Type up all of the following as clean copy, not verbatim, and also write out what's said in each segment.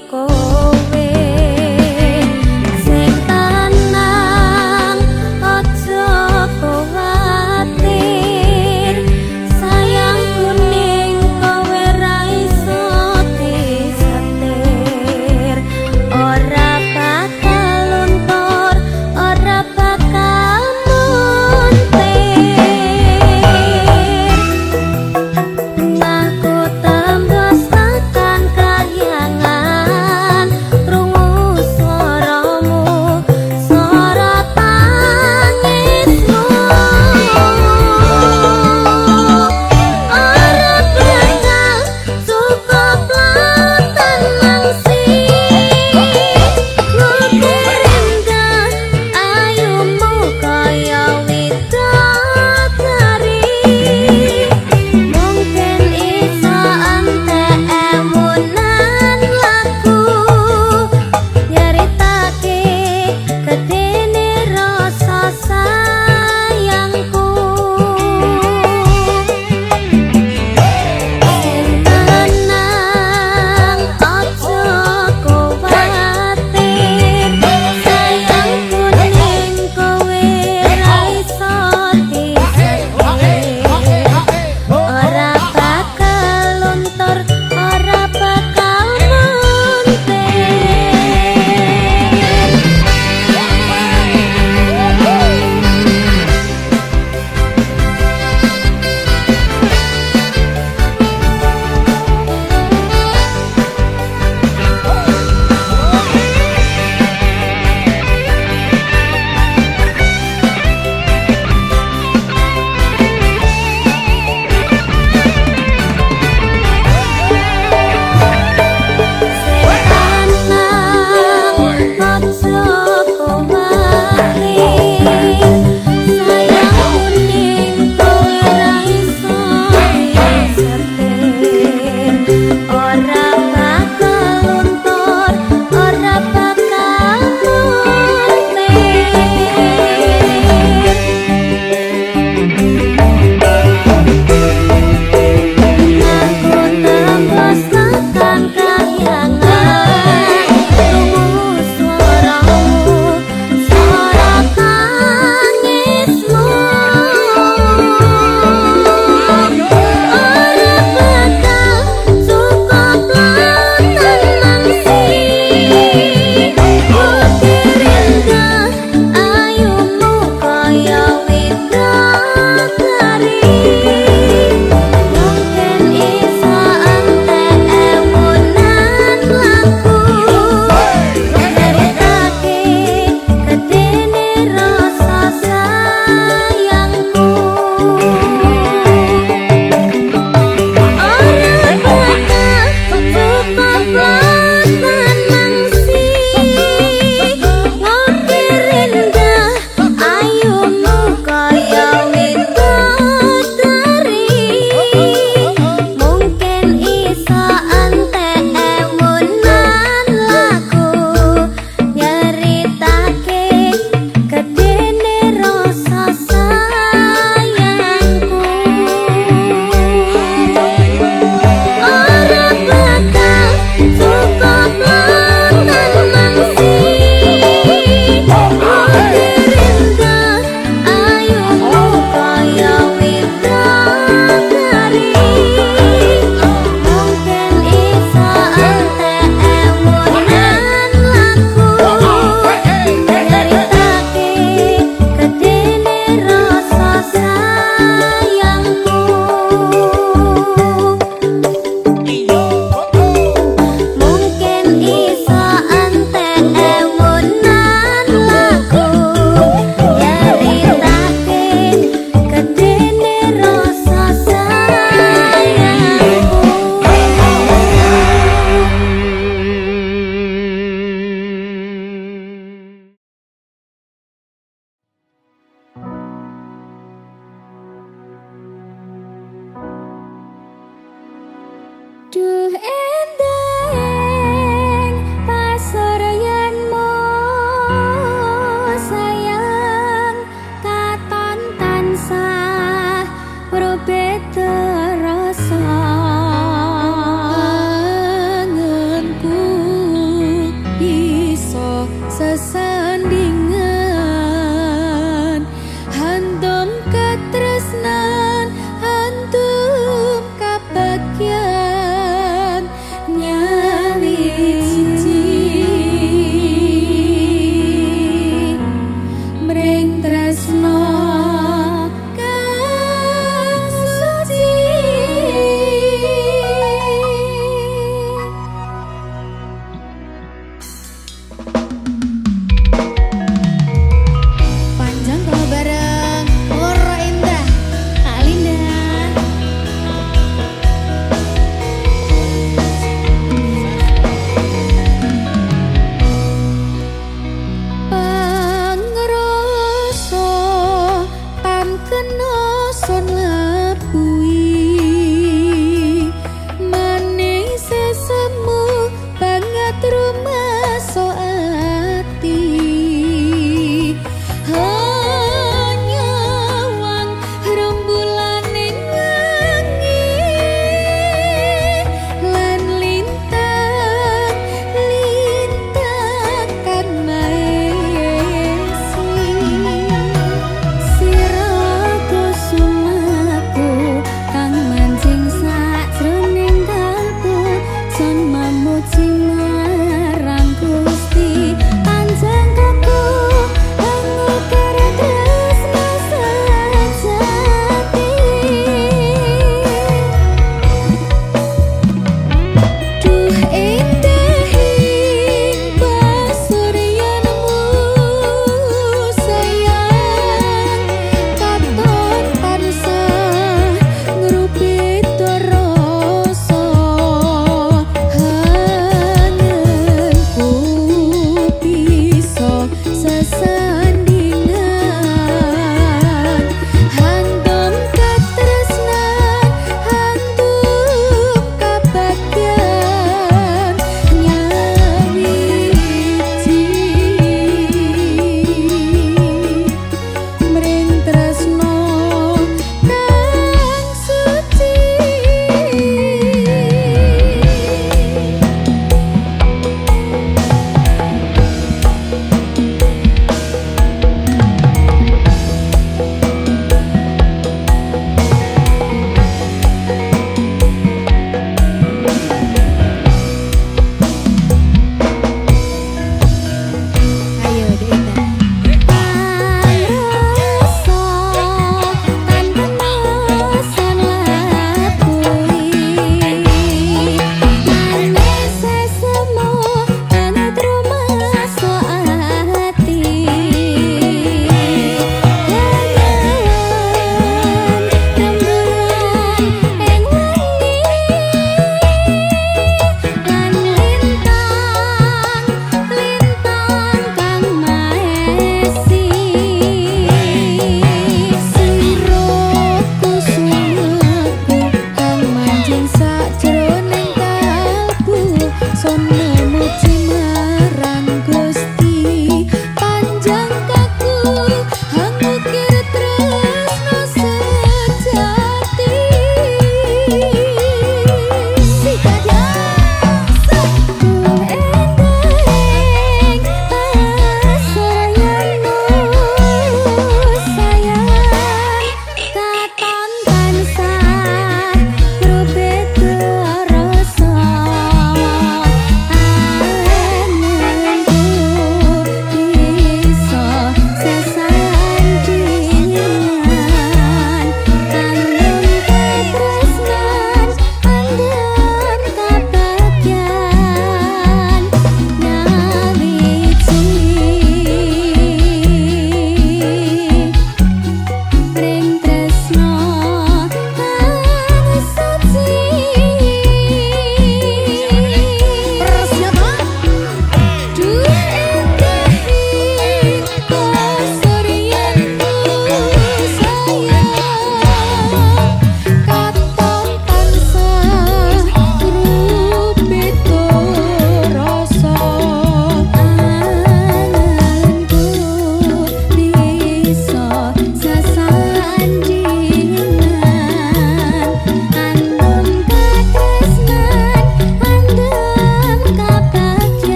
kowe sing tenang aja kuwatir sayang kuning kowe ra iso disetir ora bakal luntur ora bakal muntir aku tembus tekan kahyangan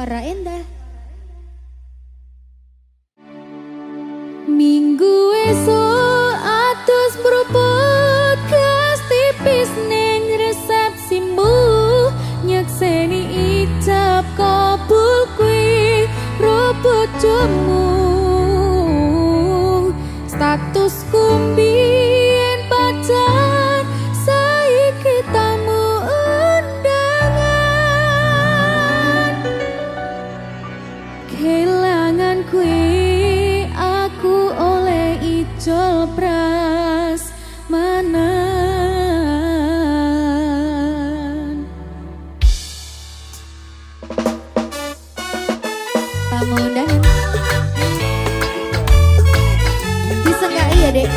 Tiara Endah. Minggu esuk atus bruput gas tipis ning resepsimu, nyekseni ijab kabul kuwi rebut jemu. Statusku mbien pacar, saiki tamu undangan. Kelangan kuwi aku oleh ijol prasmanan. Tamu undangan. Disengkai ya dek.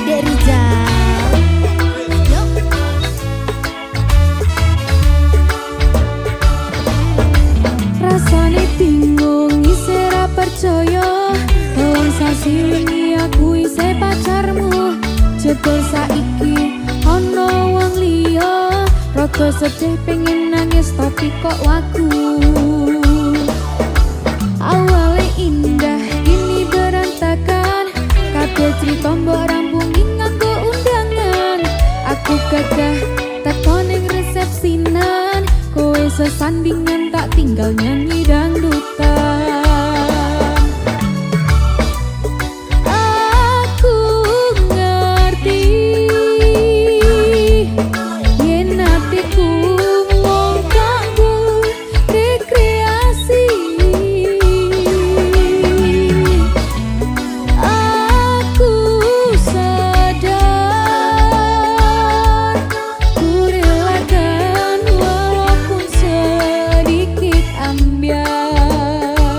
Dek Rizal. Yuk. Rasane bingung isih ra percaya, wong sasi wingi aku isih pacarmu. Jebul saiki ana wong liya, rada sedih pengen nangis tapi kok wagu. Awale indah kini berantakan, kabeh crita mbok rampungi nganggo undangan. Aku gagah teko ning resepsinan, kowe sesandingan tak tinggal nyanyi dangdutan. Aku ngerti yen atiku mung kanggo rekreasi. Aku sadar ku relakan walaupun sedikit ambiar.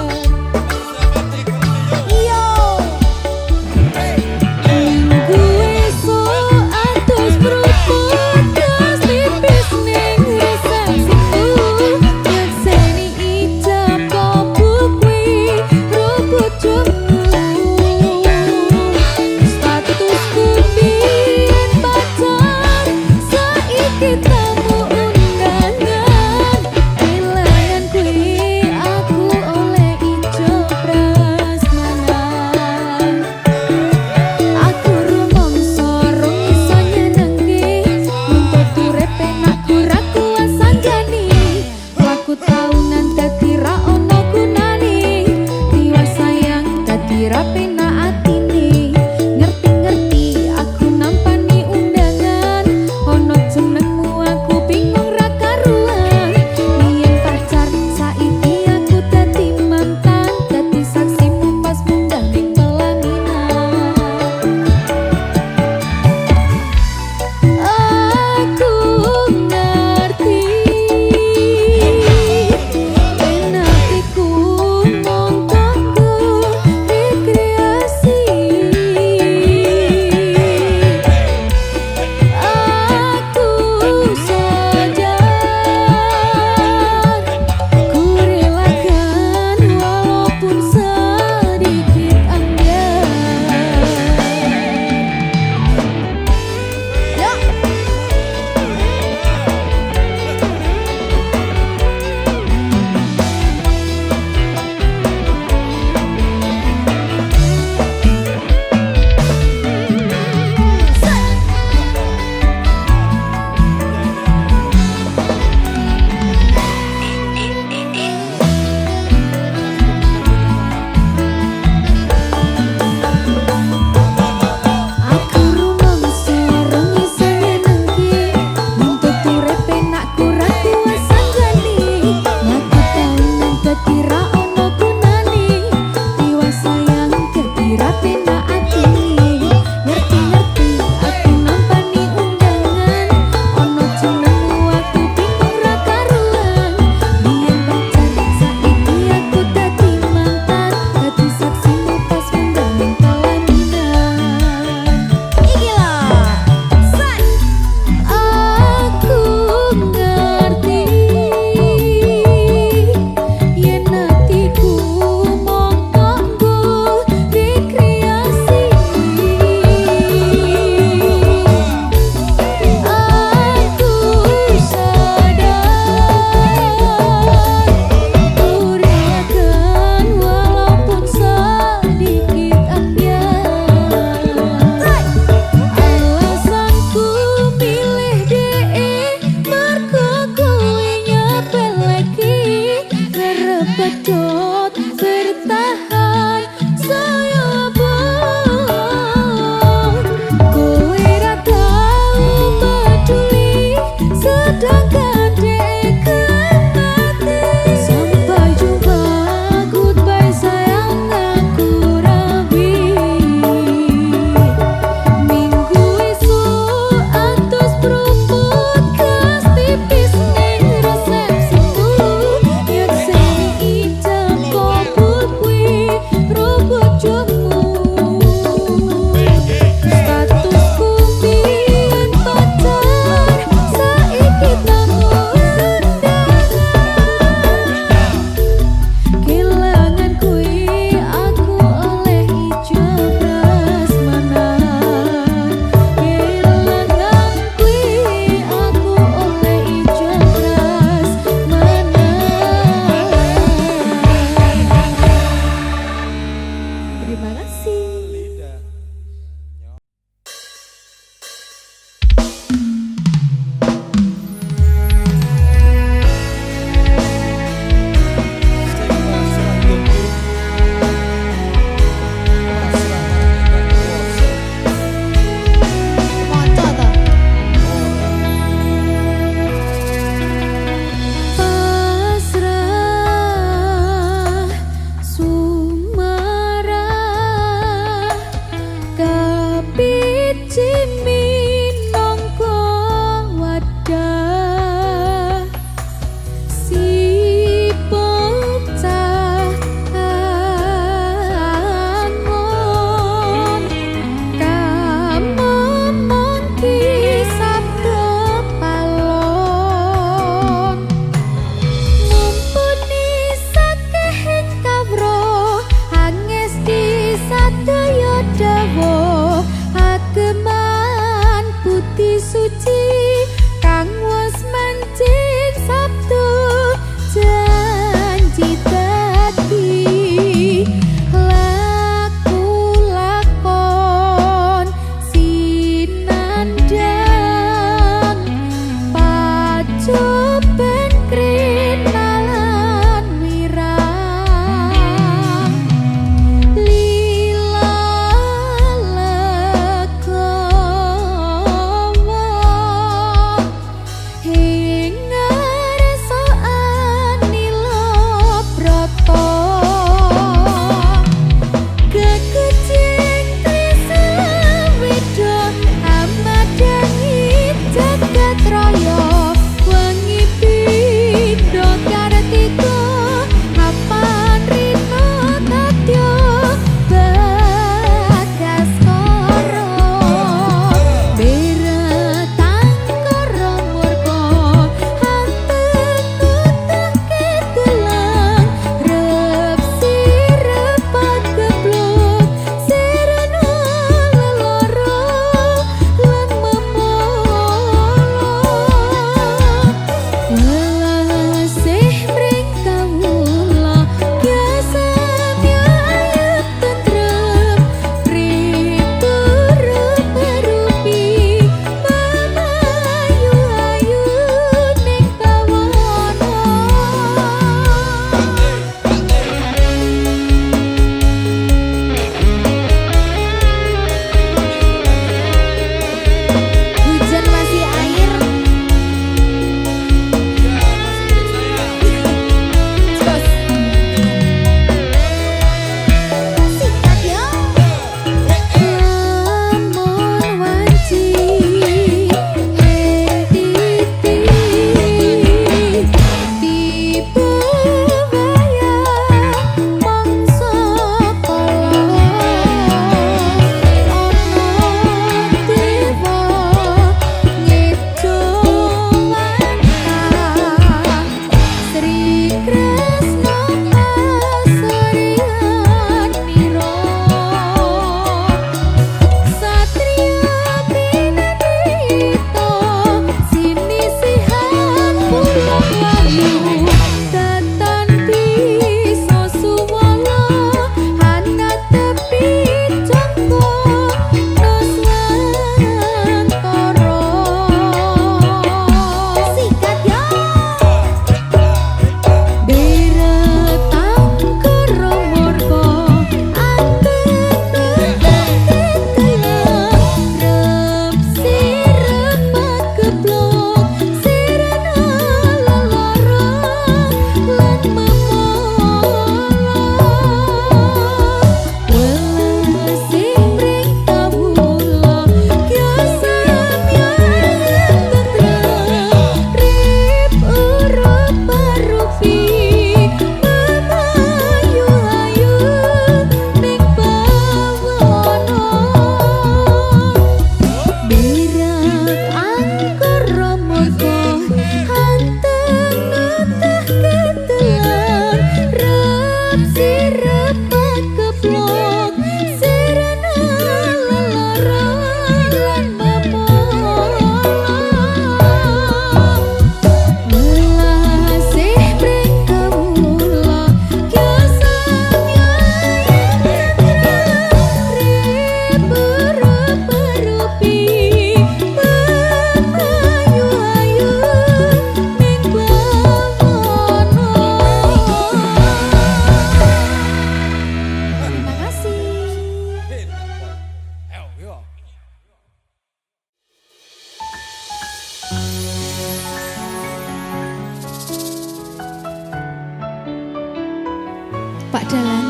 Pak Dalan.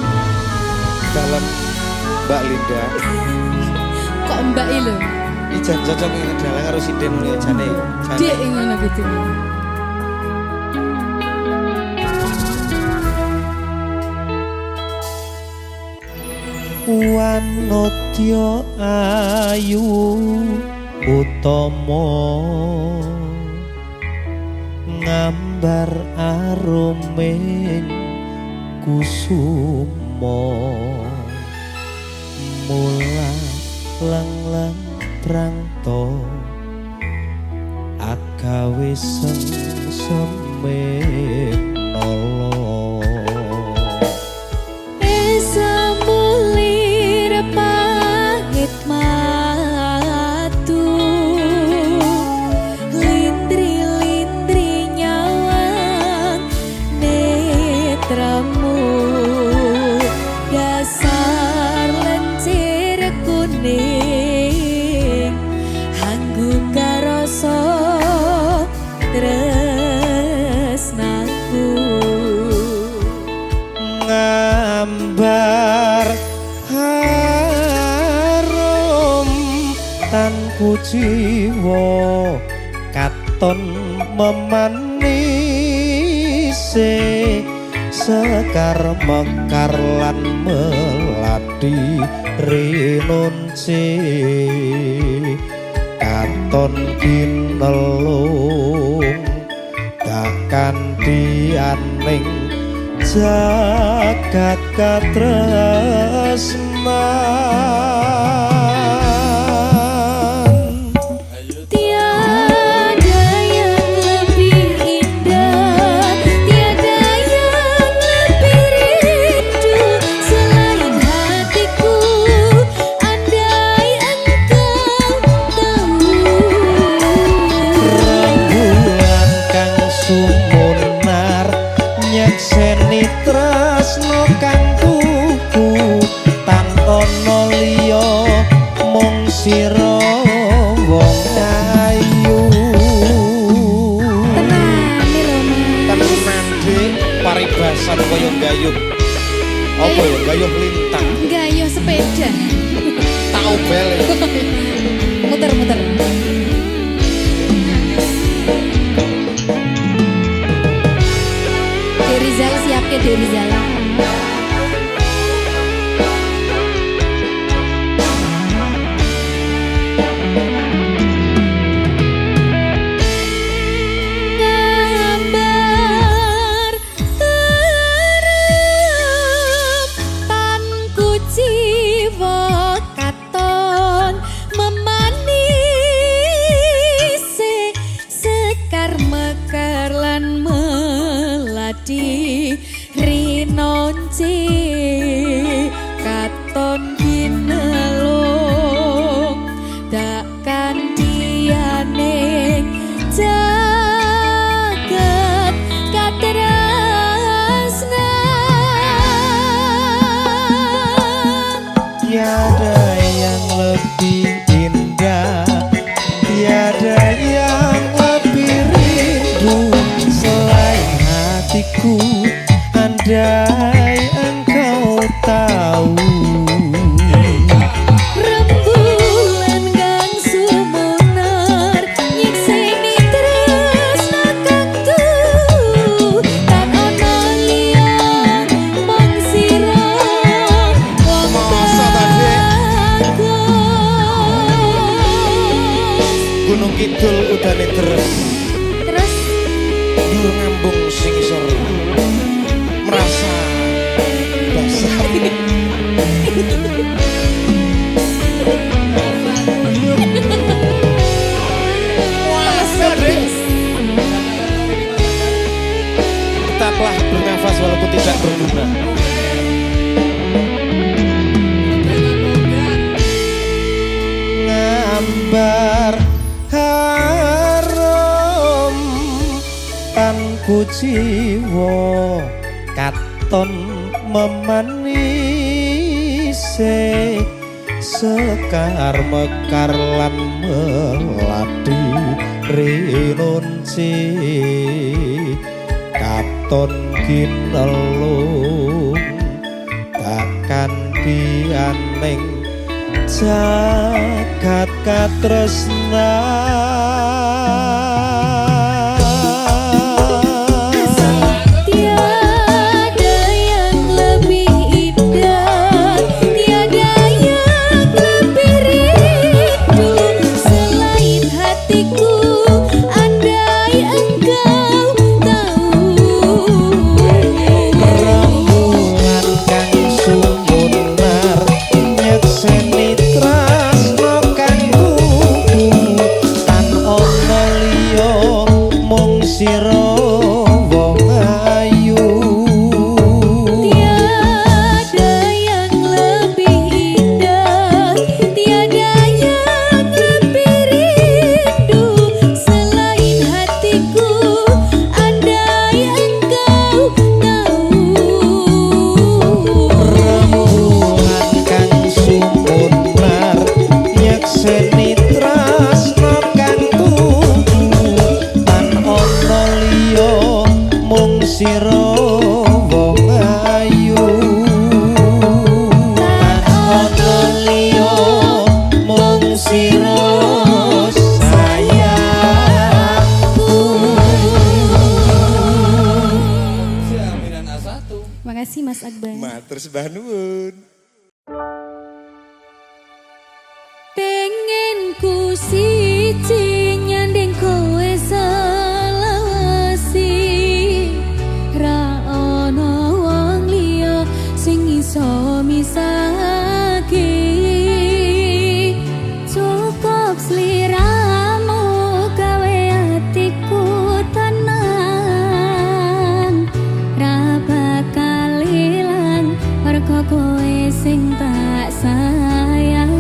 Dalam Mbak Linda. Kok Mbak lho? Iki jan cocok ngene dalang karo sinden ngono jane. Dek ngono gitu. Wanodya ayu utama ngambar arumen kusuma mula lang-lang prangto agawe sengseme nolo Esa mulir pahit matu Lindri-lindri nyawang netramu Dasar lencir kuning Hanggung karasa tresnaku ngambar harum tanku jiwa katon memanise sekar mekar lan melati rinunci katon kinelung takkan dianing jagat katresnan Tiada yang lebih indah Tiada yang lebih rindu Selain hatiku Andai engkau tahu rembulan kang sumunar nyekseni tresno kang tuku tan ana liya mung sira wong ayu Tenane lho Mas. Tenan Dik, paribasan kaya gayuh. Apa ya gayuh lintang. Gayuh sepeda. Tak obel. Muter-muter. Derizal siap ke Derizal. Gambar harap tanku jiwa katon memanisi sekar mekar lan melati rinonci katon kinelung takkan dianing jagat katresnan tiada yang lebih indah tiada yang lebih rindu selain hatiku andai engkau tahu rembulan kang sumunar nyekseni tresna kang tuhu tan ana liya mung sira wong Masa ta, Dik? bagus Gunung Kidul udane deres. terus Dur ngambung sing isor. Merasa basah. Tetaplah bernafas walaupun tidak berguna. ngambar harum tanku jiwa katon memanise sekar mekar lan melati rinunci katon kinelung bianing jagat katresnan. Tiada yang lebih indah, tiada yang lebih rindu selain hatiku. Andai engkau tahu, Rembulan kang sumunar nyekseni tresno kang kuku tan ana liya mung sira wong ayu. tiada yang lebih indah, tiada yang lebih rindu selain hatiku. Andai engkau tahu, Rembulan kang sumunar nyekseni tresno kang kuku tan ana liya mung sira wong ayu. Tan ana liya mung sira sayangku. Jaminan A1. Makasih Mas Akbar. Matur sembah nuwun. pengen ku siji nyanding kowe selawasi, ra ono wong liya sing iso misahake. Cukup sliramu gawe atiku tenang, ra bakal ilang mergo kowe sing tak sayang.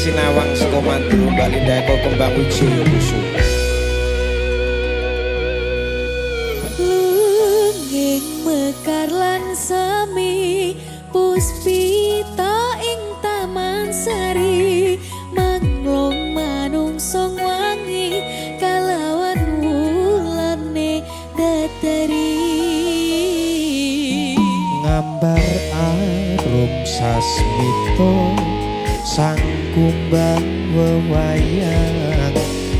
sinawang saka mandru Mbak Linda Eko Kembang Wijaya Kusuma. Lungging mekar lan semi puspita ing taman sari manglong manungsong wangi kalawan wulane datari ngambar arum sasmito sang kumbang wewayang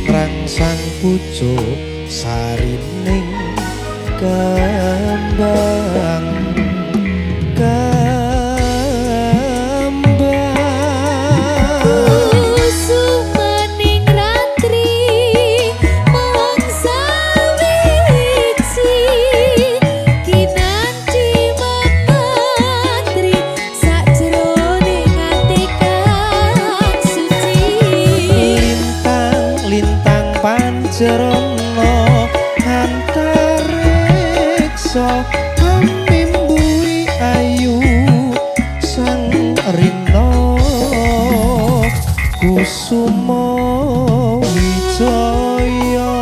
rangsang pucuk sarining kembang Sumaning ratri mangsa wiji kinanti mematri sakjroning ati kang suci lintang pancerana antariksa mimbui ayu sang rina kusuma wijaya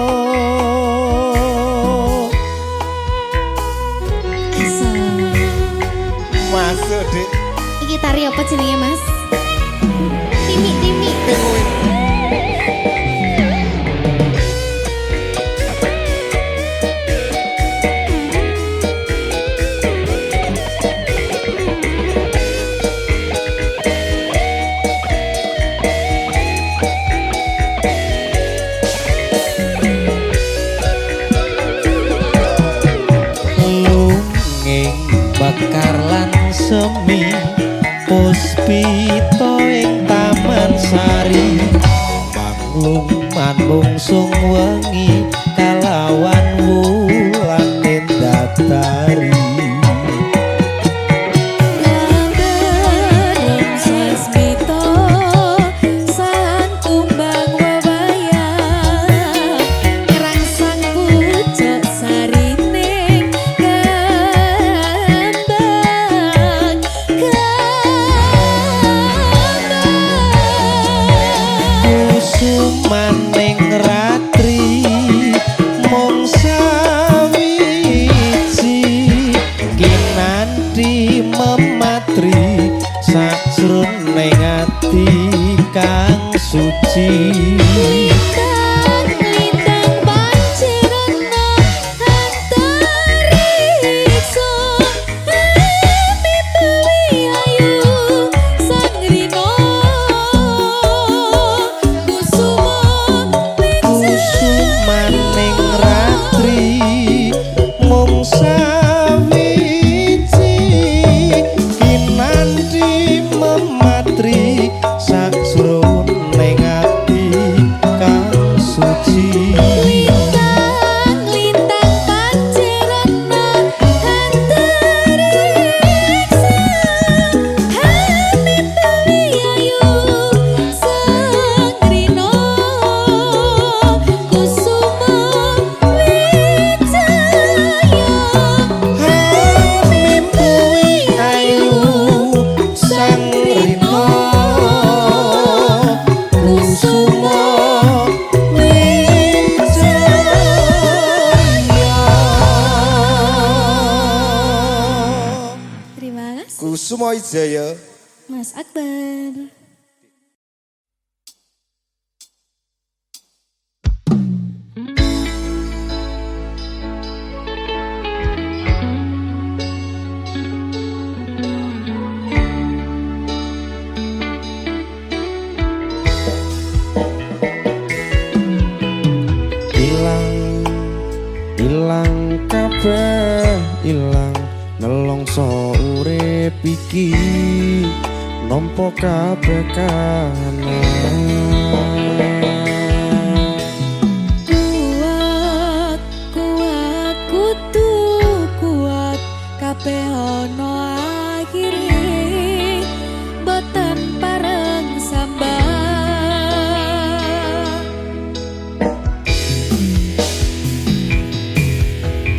Masuk Dik. Iki tari apa jenenge Mas? Timi. lunging bakar lan semi puspita ing taman sari manglung manungsung wengi kalawan wulane datari Ngambareng sasmito sang kumbang wewayang rangsang pucuk sarining kembang kusumaning ratri mung sawiji kinanti mematri sajroning ati kang suci Lintang pancerana antariksa mimbui ayu sang rina kusuma kusumaning ratri mung sawiji kinanti mematri sajroning ati kang suci Lintang pancerana antariksa mimbui ayu sang rina kusuma mimpui ayu sang rina kusuma wijaya. Terima kasih Kusuma Wijaya. Mas Akbar. Ilang kabeh ilang nelongso urip iki nampa kabeh kahanan Kuat, kuat, kudu kuat kabeh ana akhire boten pareng sambang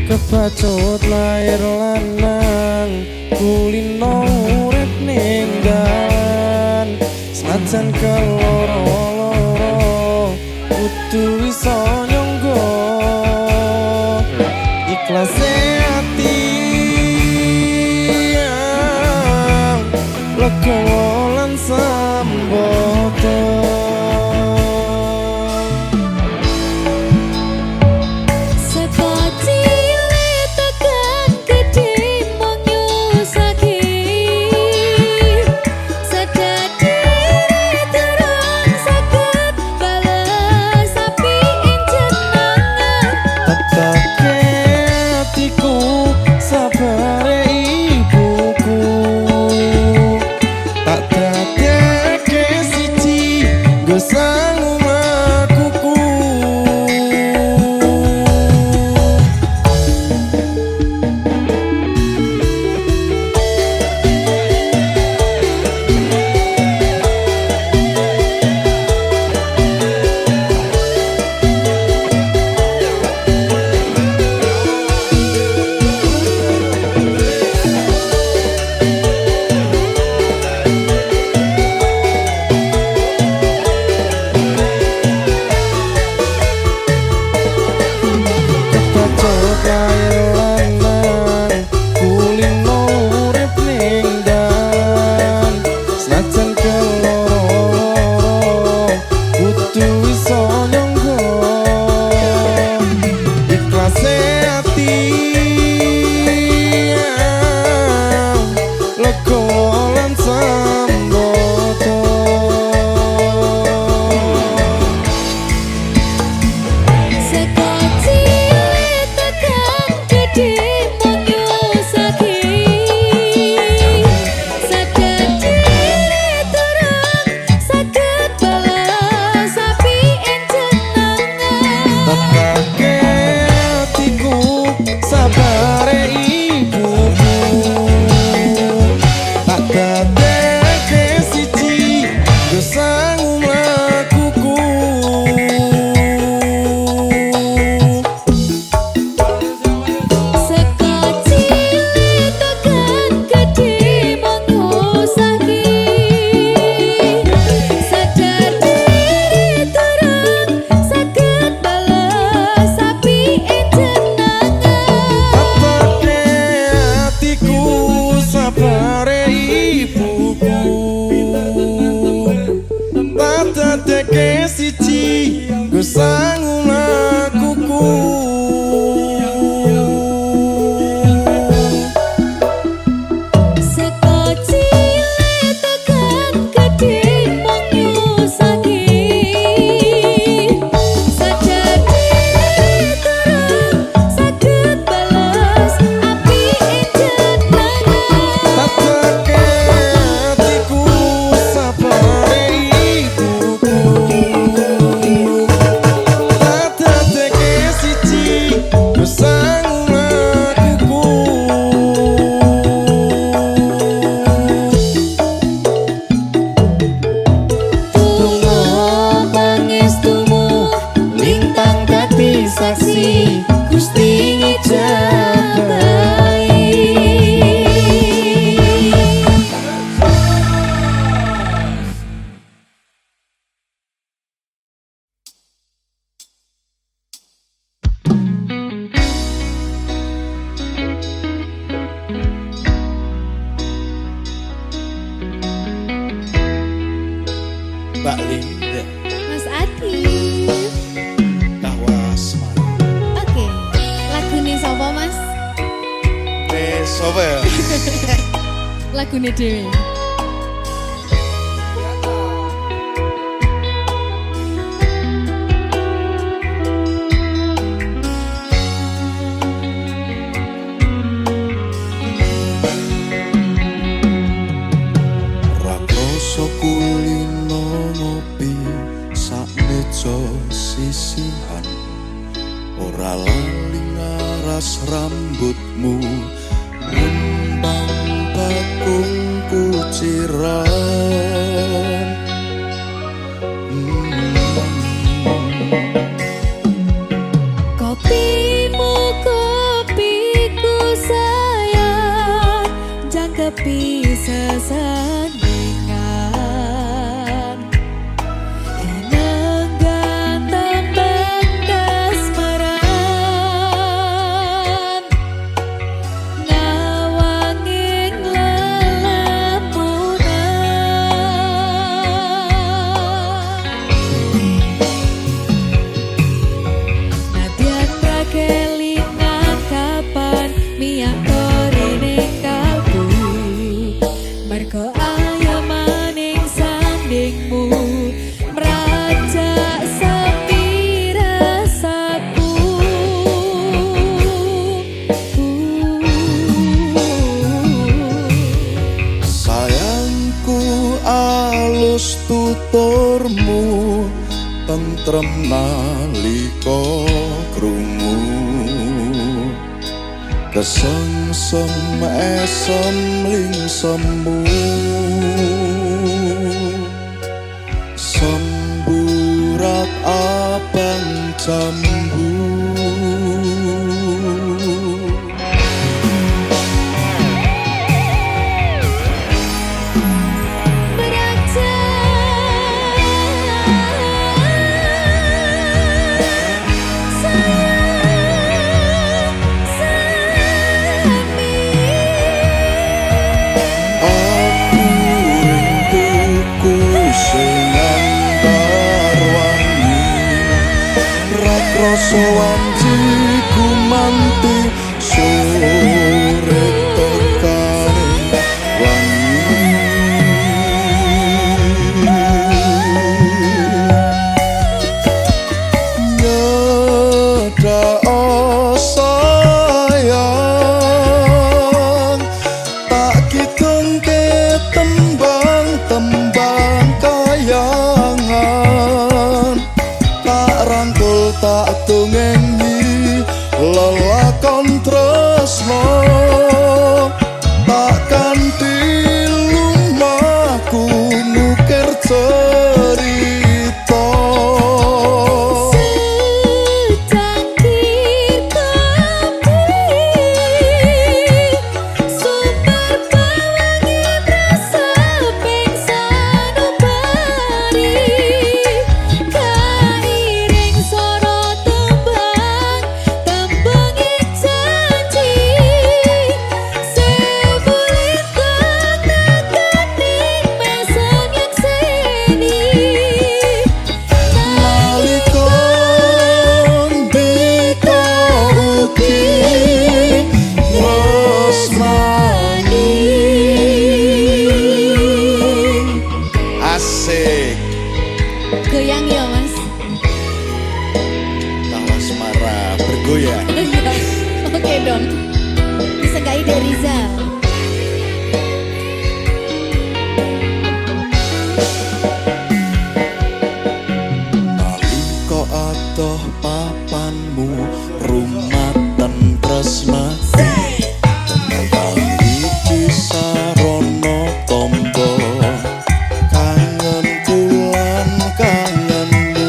kebacut lair lanang kulino urip ning dalan sajan keloro kudu iso nyonggo ikhlase ati legowo lan sambodo Seko cilik tekan gedhe mung nyusaki sedadi durung saged bales api ing jenengan tetake atiku sabare ibuku tak dadeke siji nggo sang omahku kebacut lair lanang kulino urip ning dalan senajan keloro kudu iso nyonggo ikhlase ati legowo lan sambodo Seko cilik tekan gedhe mung nyusaki sedadi durung saged bales api ing jenengan tetake atiku sabare ibuku tak dadeke siji nggo sang omahku Seko cilik tekan gedhe mung nyusaki sedadi durung saged bales api ing jenengan tetake atiku sabare ibuku tak dadeke siji nggo sang omahku Seko cilik tekan gedhe mung nyusaki sedadi durung saged bales api ing jenengan tatake atiku sabare ibuku tak dadeke siji nggo sang omahku Tunggu pangestumu lintang dadi saksi Gusti ngijabahi Mbak Linda Mas Adi. Kawas Oke. Lagune sapa, Mas? sopo ya? Lagune dhewe. Rakrasa kulino ngopi sak meja sisihan ora lali ngaras rambutmu ngembang bakungku alus tuturmu tentrem nalika krungu kesengsem esem lingsemu semburat abang jambu rasa wanci gumanti sore tekane wangi nyedak sayang tak kidungke tembang-tembang kayangan rangkul tak tungengi lelakon tresno tak kanthi lumaku nukir cerita secangkir kopi super pewangi rasa pingsan ubari kairing soro tembang tembangi janji sebulit tengah-tengah mesen yang seni nalikon bika ugi tresnani asik Goyang ya mas. tawas marah bergoyang Oke dong. Disegai dari Rizal. nalika adoh papanmu rumaten tresnani iki sarana tombo kangen kulan kangenmu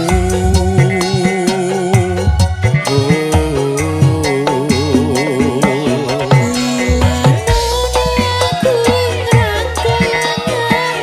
aku ngerangkul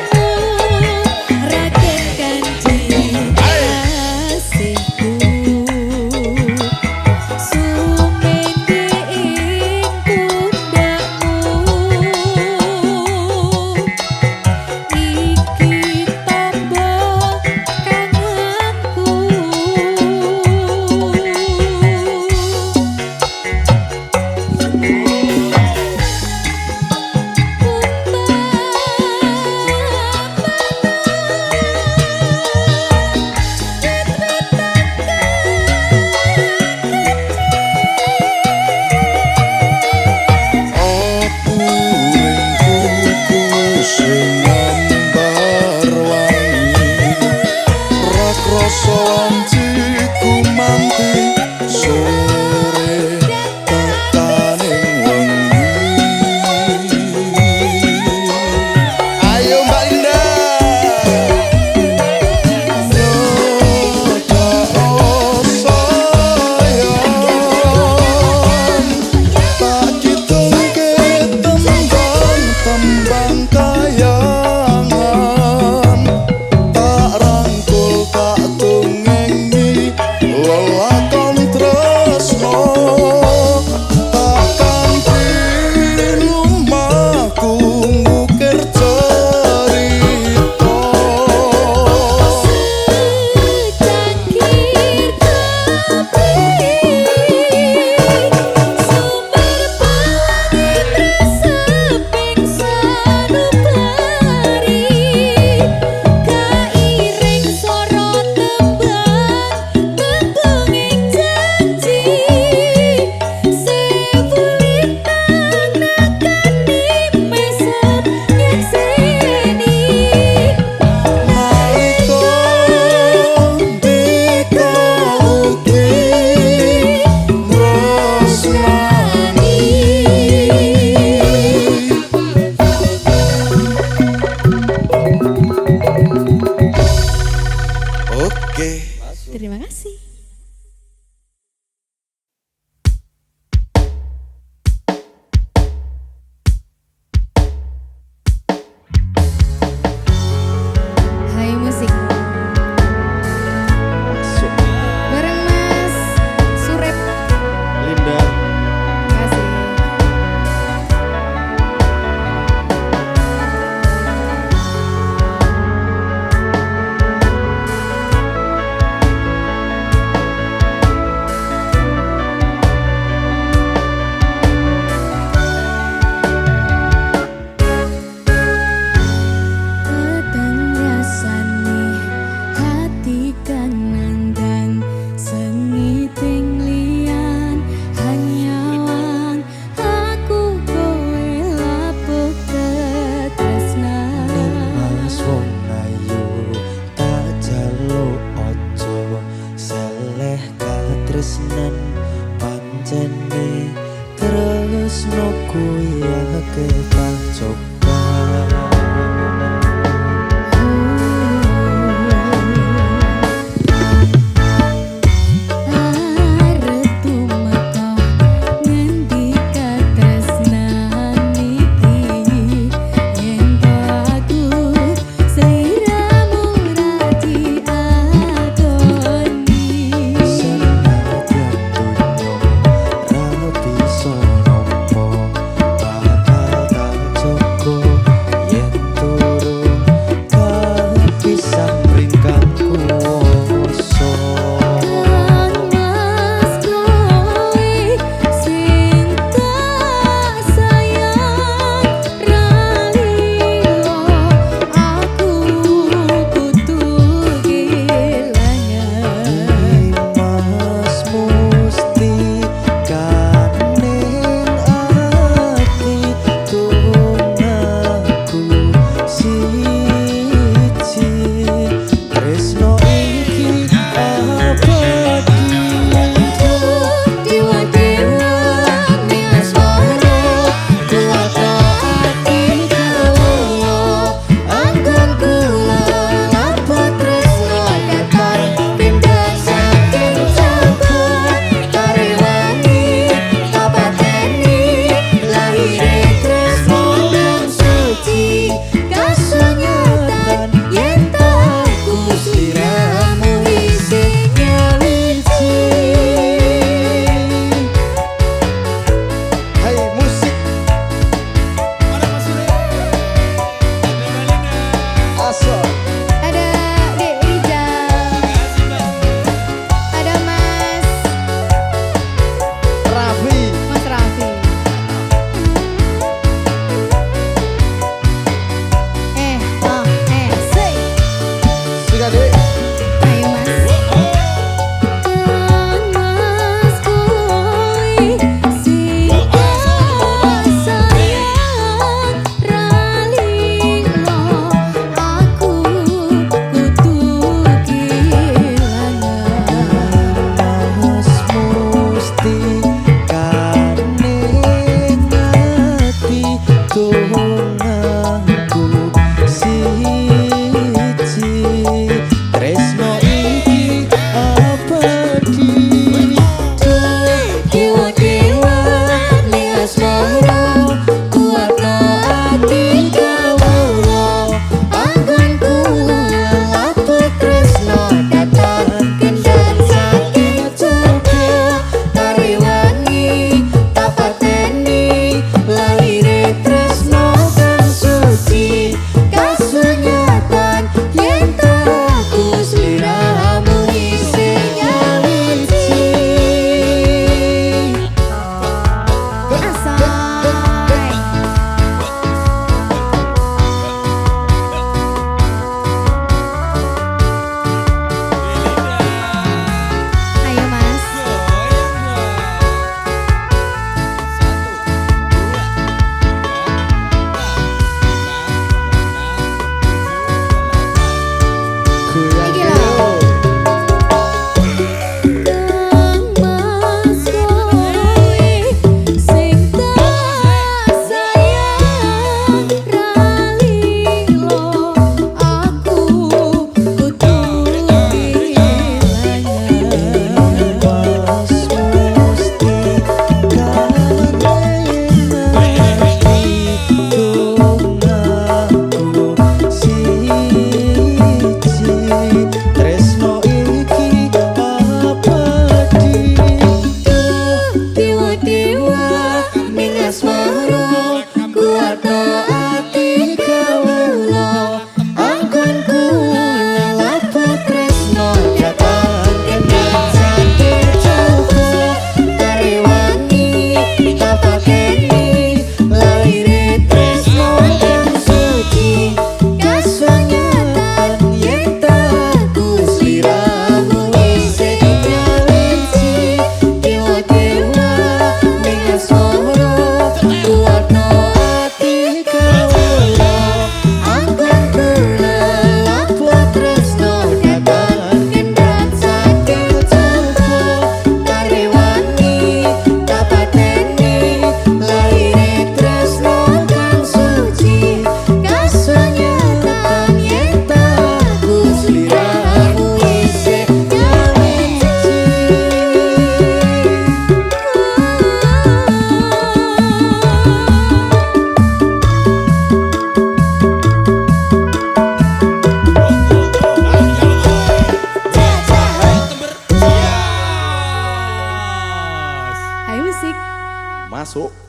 masuk.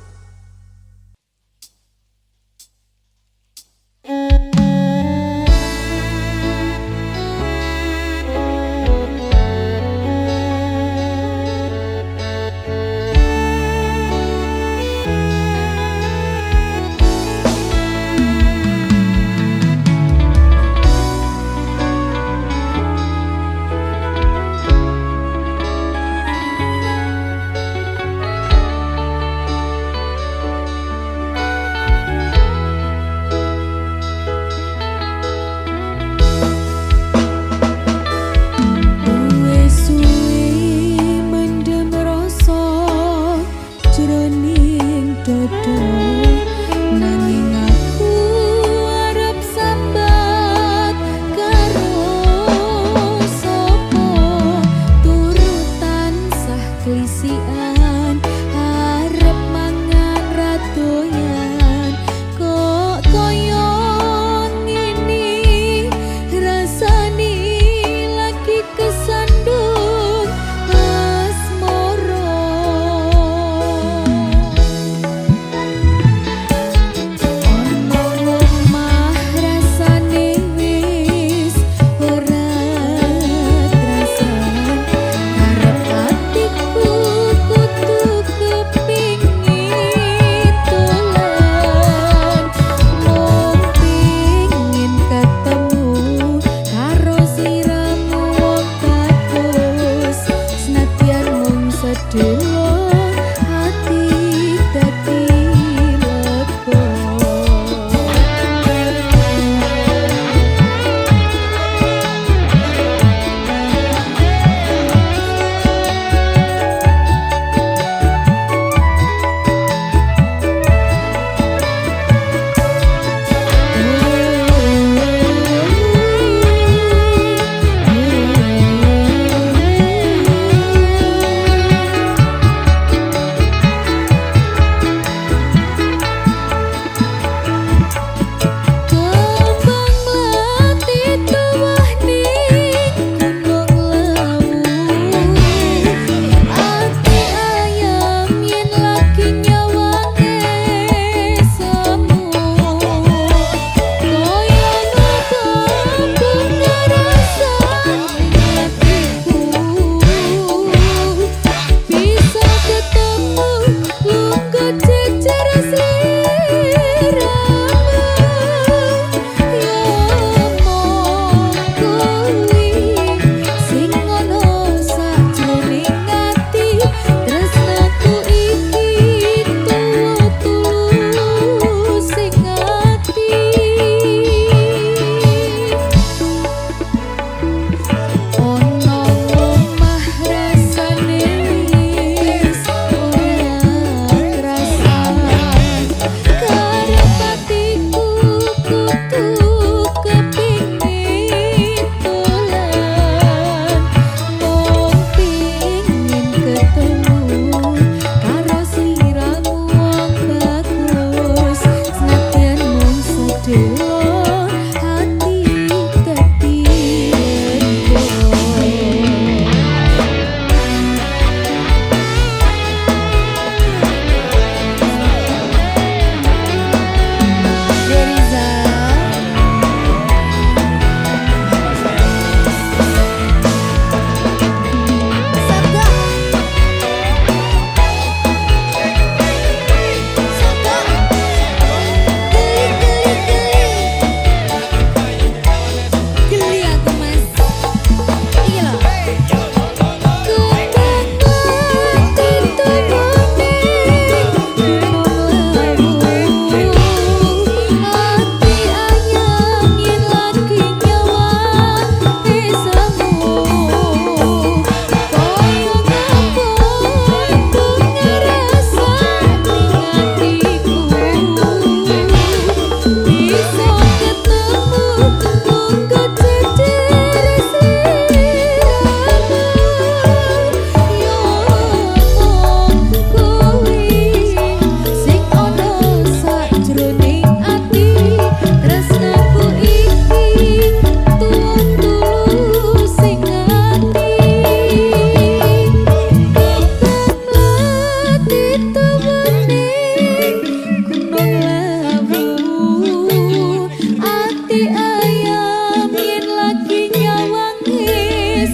ayam yen lagi nyawangi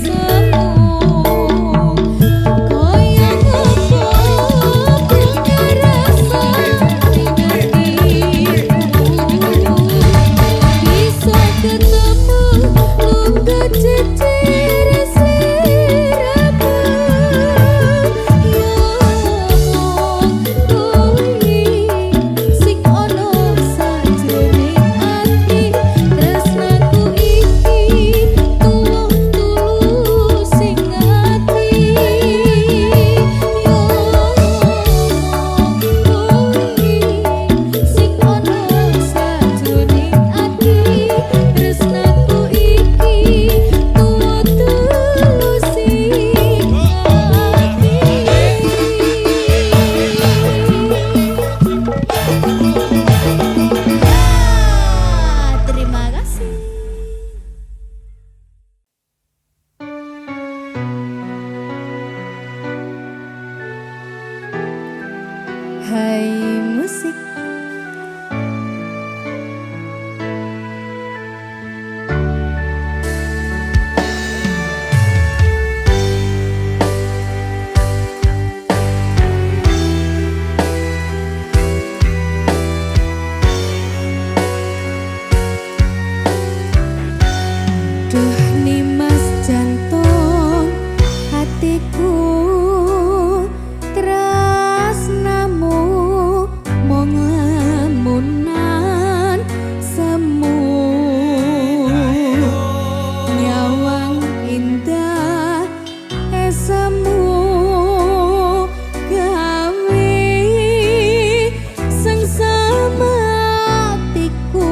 semu kaya ngopo punya rasa dinakiku bisa ketemu luka cecer siramu yo kuwi sing ono sajroning ati tresnaku iki tulus sing ati yo kuwi sing ono sajroning ati tresnaku iki tulus sing ati. Terima kasih. Hai musik. Duh nimas jantung hatiku tresnamu mung lamunan semu nyawang indah esemu gawe sengsama hatiku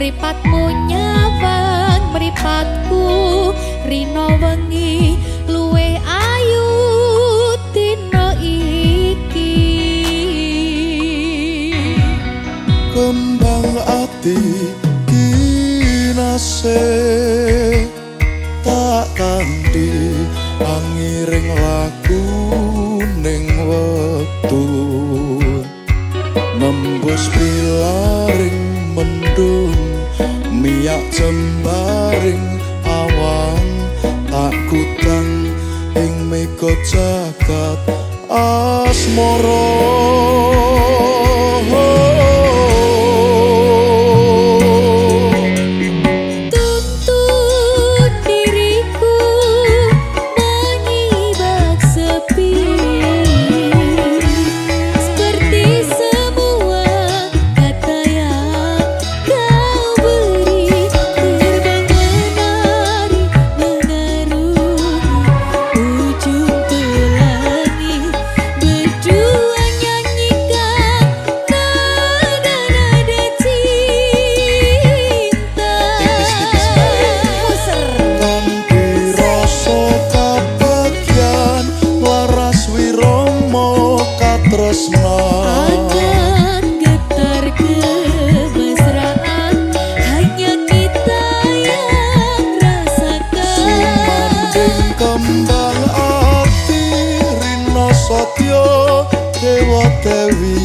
mripatmu nyawang mripatku rino wengi luwe ayu dina iki kembang ati kinase tak kanthi angiring laku ning wektu nembus pilaring mendung miyak jembaring awang tak kutang ing mega jagat asmara akan getar kemesraan hanya kita yang rasakan sumanding kembang ati rina satya dewa dewi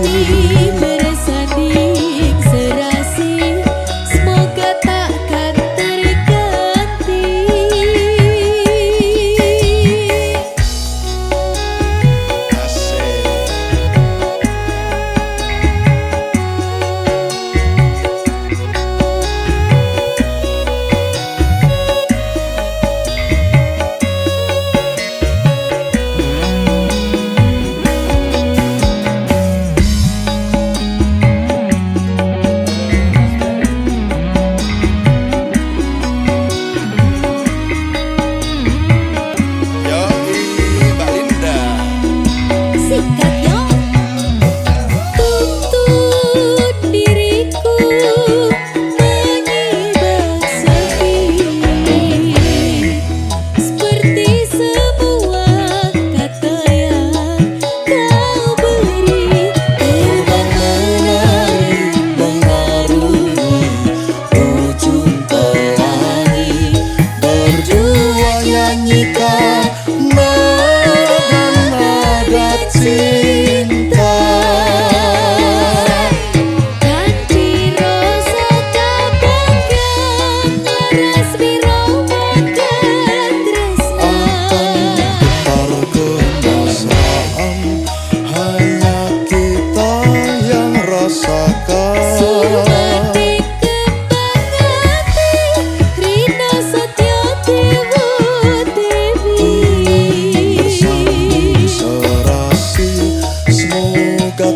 ini bersanding serasi semoga takkan terganti cinta kanthi rasa kabanggan laras wirama tresna getar kemesraan hanya kita yang rasakan sumanding kembang ati rina satya dewa dewi bersanding serasi semoga